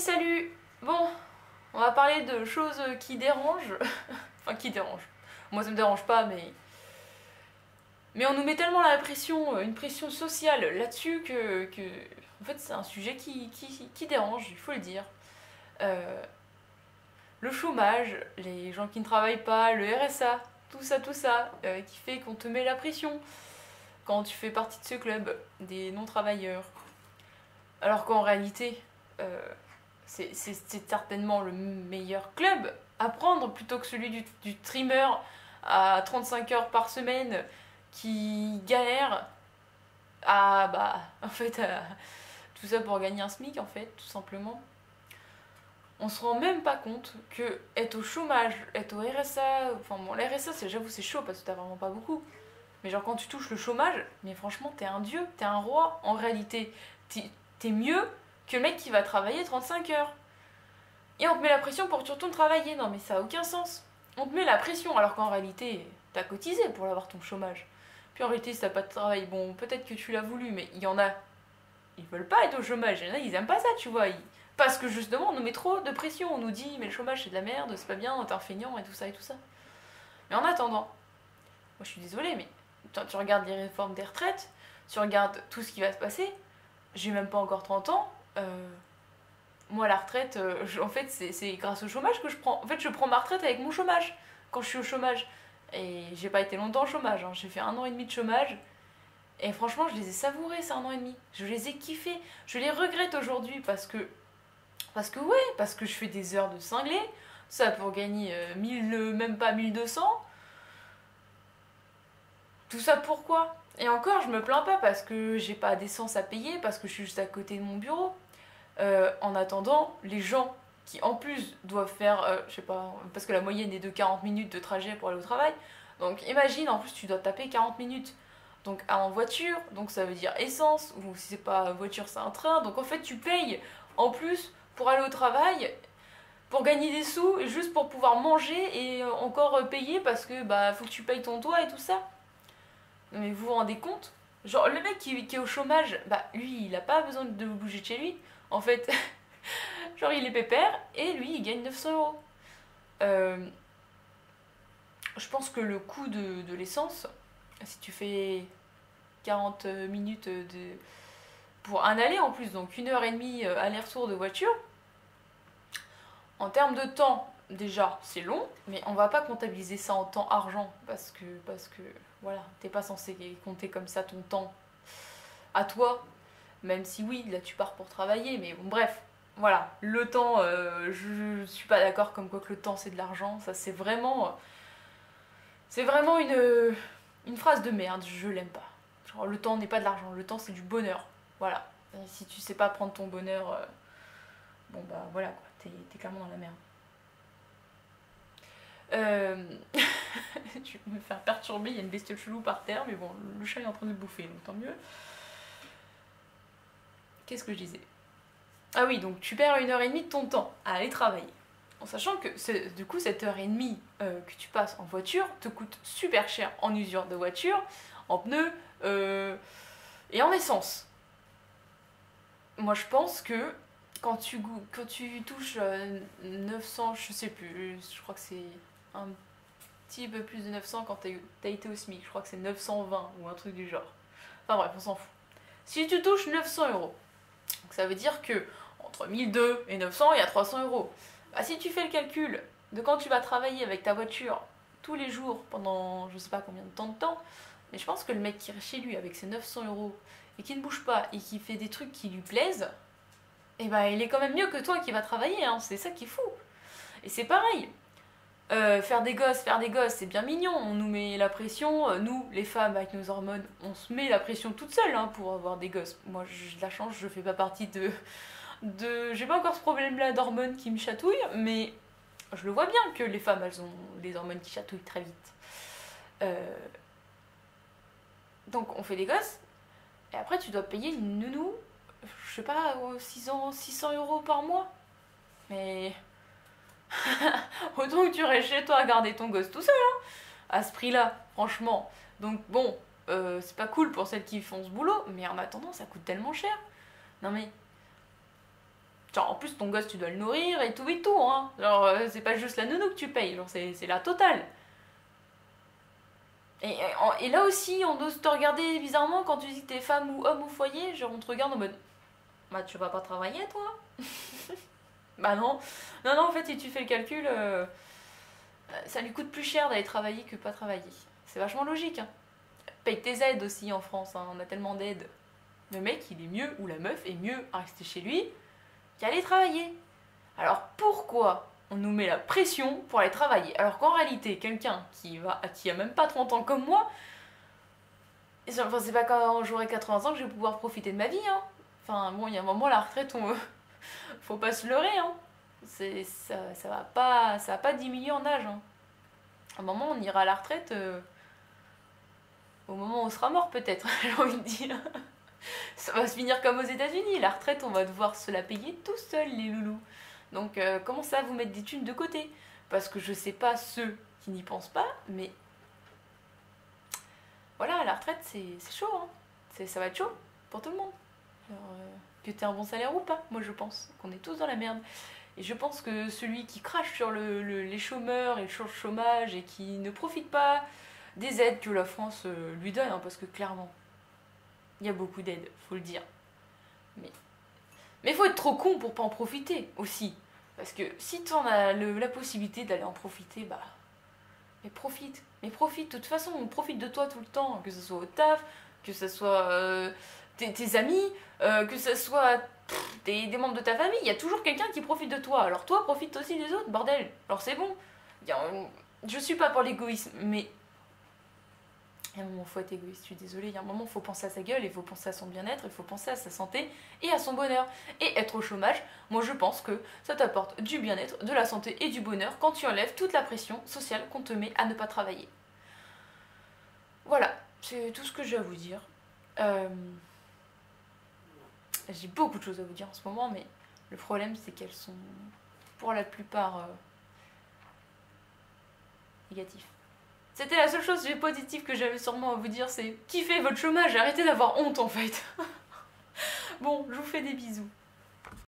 Salut. Bon, on va parler de choses qui dérangent. Enfin, qui dérangent. Moi, ça me dérange pas, mais... Mais on nous met tellement la pression, une pression sociale là-dessus que... En fait, c'est un sujet qui dérange, il faut le dire. Euh, le chômage, les gens qui ne travaillent pas, le RSA, tout ça, qui fait qu'on te met la pression quand tu fais partie de ce club des non-travailleurs. Alors qu'en réalité... c'est certainement le meilleur club à prendre plutôt que celui du trimmer à 35 heures par semaine qui galère à, en fait, tout ça pour gagner un SMIC, en fait, tout simplement. On se rend même pas compte que être au chômage, être au RSA, enfin bon, le RSA, j'avoue, c'est chaud parce que t'as vraiment pas beaucoup. Mais genre, quand tu touches le chômage, mais franchement, t'es un dieu, t'es un roi. En réalité, t'es mieux que le mec qui va travailler 35 heures. Et on te met la pression pour que tu retournes travailler. Non mais ça a aucun sens. On te met la pression alors qu'en réalité, t'as cotisé pour avoir ton chômage. Puis en réalité, si t'as pas de travail, bon, peut-être que tu l'as voulu, mais il y en a, ils veulent pas être au chômage. Il y en a, ils aiment pas ça, tu vois. Parce que justement, on nous met trop de pression. On nous dit, mais le chômage c'est de la merde, c'est pas bien, t'es un feignant et tout ça et tout ça. Mais en attendant, moi je suis désolée, mais tu regardes les réformes des retraites, tu regardes tout ce qui va se passer. J'ai même pas encore 30 ans. Moi, la retraite, en fait, c'est grâce au chômage que je prends. En fait, je prends ma retraite avec mon chômage, quand je suis au chômage. Et j'ai pas été longtemps au chômage, hein. J'ai fait 1 an et demi de chômage. Et franchement, je les ai savourés, ces 1 an et demi. Je les ai kiffés. Je les regrette aujourd'hui parce que je fais des heures de cinglé. Ça pour gagner 1000, même pas 1200. Tout ça pourquoi? Et encore, je me plains pas parce que j'ai pas d'essence à payer, parce que je suis juste à côté de mon bureau. En attendant, les gens qui en plus doivent faire, je sais pas, parce que la moyenne est de 40 minutes de trajet pour aller au travail, donc imagine en plus tu dois taper 40 minutes. Donc en voiture, donc ça veut dire essence, ou si c'est pas voiture c'est un train, donc en fait tu payes en plus pour aller au travail, pour gagner des sous, et juste pour pouvoir manger et encore payer parce que bah faut que tu payes ton toit et tout ça. Mais vous vous rendez compte? Genre le mec qui est au chômage, bah lui il a pas besoin de bouger de chez lui. En fait, genre il est pépère et lui il gagne 900 euros. Je pense que le coût de l'essence, si tu fais 40 minutes pour un aller en plus, donc 1 heure et demie aller-retour de voiture, en termes de temps, déjà c'est long, mais on va pas comptabiliser ça en temps argent parce que voilà, t'es pas censé compter comme ça ton temps à toi. Même si oui, là tu pars pour travailler, mais bon bref, voilà, le temps, je suis pas d'accord comme quoi que le temps c'est de l'argent, ça c'est vraiment une phrase de merde, je l'aime pas. Genre le temps n'est pas de l'argent, le temps c'est du bonheur, voilà. Et si tu sais pas prendre ton bonheur, bon bah voilà quoi, t'es clairement dans la merde. Je vais me faire perturber, il y a une bestiole chelou par terre, mais bon, le chat est en train de le bouffer, donc tant mieux. Qu'est-ce que je disais? Ah oui, donc tu perds 1 heure et demie de ton temps à aller travailler. En sachant que du coup, cette heure et demie que tu passes en voiture te coûte super cher en usure de voiture, en pneus et en essence. Moi, je pense que quand tu touches 900, je sais plus, je crois que c'est un petit peu plus de 900 quand t'as été au SMIC. Je crois que c'est 920 ou un truc du genre. Enfin bref, on s'en fout. Si tu touches 900 euros, donc ça veut dire que entre 1002 et 900, il y a 300 euros. Bah, si tu fais le calcul de quand tu vas travailler avec ta voiture tous les jours pendant je sais pas combien de temps, mais je pense que le mec qui reste chez lui avec ses 900 euros et qui ne bouge pas et qui fait des trucs qui lui plaisent, et bah il est quand même mieux que toi qui va travailler, hein. C'est ça qui est fou. Et c'est pareil. Faire des gosses, c'est bien mignon, on nous met la pression, nous, les femmes avec nos hormones, on se met la pression toute seule hein, pour avoir des gosses. Moi, j'ai de la chance, je fais pas partie j'ai pas encore ce problème-là d'hormones qui me chatouillent, mais je le vois bien que les femmes, elles ont des hormones qui chatouillent très vite. Donc on fait des gosses, et après tu dois payer une nounou, je sais pas, 600 euros par mois. Mais... autant que tu restes chez toi à garder ton gosse tout seul, hein, à ce prix-là, franchement. Donc bon, c'est pas cool pour celles qui font ce boulot, mais en attendant, ça coûte tellement cher. Non mais... Genre, en plus, ton gosse, tu dois le nourrir et tout, hein. Genre, c'est pas juste la nounou que tu payes, genre, c'est la totale. Et là aussi, on ose te regarder bizarrement quand tu dis que t'es femme ou homme au foyer, genre, on te regarde en mode, bah, tu vas pas travailler, toi? Bah non. Non, non, en fait, si tu fais le calcul, ça lui coûte plus cher d'aller travailler que pas travailler. C'est vachement logique, hein. Paye tes aides aussi en France, hein, on a tellement d'aides. Le mec, il est mieux, ou la meuf est mieux à rester chez lui qu'aller travailler. Alors pourquoi on nous met la pression pour aller travailler alors qu'en réalité, quelqu'un qui a même pas 30 ans comme moi, enfin, c'est pas quand j'aurai 80 ans que je vais pouvoir profiter de ma vie, hein. Enfin bon, il y a un moment, la retraite, faut pas se leurrer, hein. Ça va pas diminuer en âge, hein. À un moment, on ira à la retraite au moment où on sera mort, peut-être, j'ai envie de dire. Ça va se finir comme aux États-Unis. La retraite, on va devoir se la payer tout seul, les loulous. Donc, comment ça, vous mettre des thunes de côté? Parce que je sais pas ceux qui n'y pensent pas, mais voilà, la retraite, c'est chaud, hein. Ça va être chaud pour tout le monde. Alors, que t'aies un bon salaire ou pas, moi je pense qu'on est tous dans la merde. Et je pense que celui qui crache sur les chômeurs et sur le chômage et qui ne profite pas des aides que la France lui donne, hein, parce que clairement, il y a beaucoup d'aides, faut le dire. Mais faut être trop con pour pas en profiter aussi. Parce que si tu en as la possibilité d'aller en profiter, bah. Mais profite. Mais profite. De toute façon, on profite de toi tout le temps. Que ce soit au taf, que ce soit tes amis, que ce soit des membres de ta famille. Il y a toujours quelqu'un qui profite de toi. Alors toi, profite aussi des autres, bordel. Alors c'est bon. Je suis pas pour l'égoïsme, mais il y a un moment, il faut être égoïste, je suis désolée. Il y a un moment, il faut penser à sa gueule, il faut penser à son bien-être, il faut penser à sa santé et à son bonheur. Et être au chômage, moi je pense que ça t'apporte du bien-être, de la santé et du bonheur quand tu enlèves toute la pression sociale qu'on te met à ne pas travailler. Voilà, c'est tout ce que j'ai à vous dire. J'ai beaucoup de choses à vous dire en ce moment, mais le problème c'est qu'elles sont pour la plupart négatives. C'était la seule chose positive que j'avais sûrement à vous dire, c'est kiffez votre chômage, arrêtez d'avoir honte en fait. Bon, je vous fais des bisous.